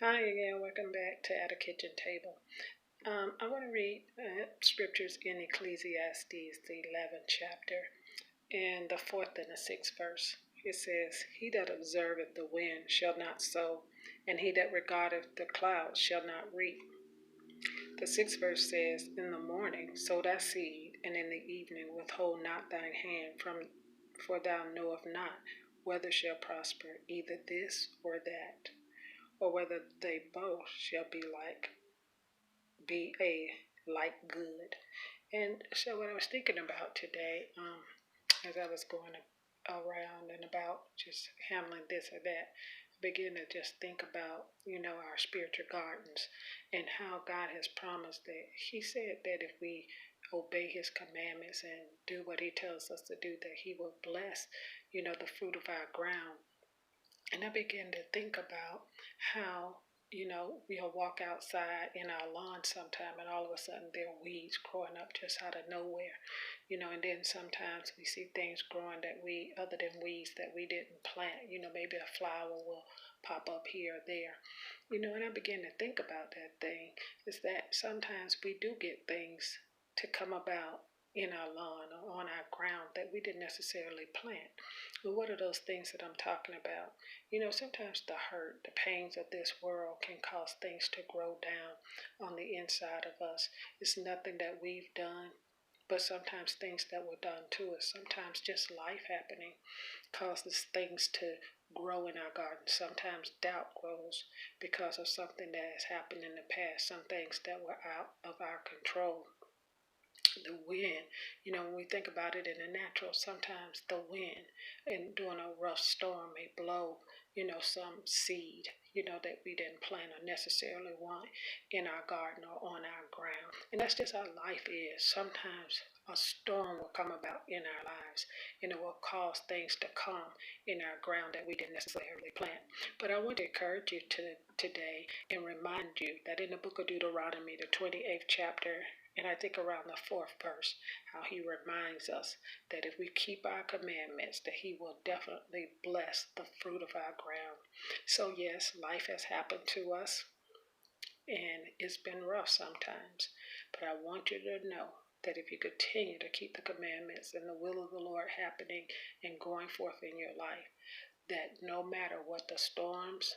Hi again, welcome back to At a Kitchen Table. I want to read scriptures in Ecclesiastes, the 11th chapter, and the 4th and the 6th verse. It says, He that observeth the wind shall not sow, and he that regardeth the clouds shall not reap. The 6th verse says, In the morning sow thy seed, and in the evening withhold not thine hand for thou knowest not whether shall prosper, either this or that, or whether they both shall be a like good. And so what I was thinking about today, as I was going around and about just handling this or that, I began to just think about, our spiritual gardens and how God has promised that He said that if we obey His commandments and do what He tells us to do, that He will bless, the fruit of our ground. And I began to think about how, we'll walk outside in our lawn sometime and all of a sudden there are weeds growing up just out of nowhere, and then sometimes we see things growing other than weeds that we didn't plant, maybe a flower will pop up here or there, and I began to think about that thing is that sometimes we do get things to come about in our lawn or on our ground that we didn't necessarily plant. But what are those things that I'm talking about? Sometimes the hurt, the pains of this world can cause things to grow down on the inside of us. It's nothing that we've done, but sometimes things that were done to us. Sometimes just life happening causes things to grow in our garden. Sometimes doubt grows because of something that has happened in the past, some things that were out of our control. The wind, when we think about it in the natural, sometimes the wind and during a rough storm may blow, some seed, that we didn't plant or necessarily want in our garden or on our ground. And that's just how life is. Sometimes a storm will come about in our lives and it will cause things to come in our ground that we didn't necessarily plant. But I want to encourage you today and remind you that in the book of Deuteronomy, the 28th chapter, and I think around the 4th verse, how He reminds us that if we keep our commandments, that He will definitely bless the fruit of our ground. So yes, life has happened to us and it's been rough sometimes, but I want you to know that if you continue to keep the commandments and the will of the Lord happening and going forth in your life, that no matter what the storms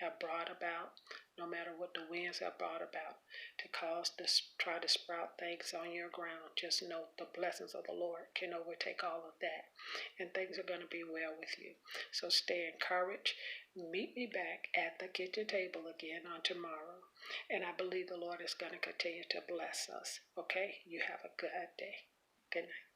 have brought about, no matter what the winds have brought about, to cause this, try to sprout things on your ground, just know the blessings of the Lord can overtake all of that, and things are going to be well with you. So stay encouraged. Meet me back at the kitchen table again on tomorrow, and I believe the Lord is going to continue to bless us. Okay? You have a good day. Good night.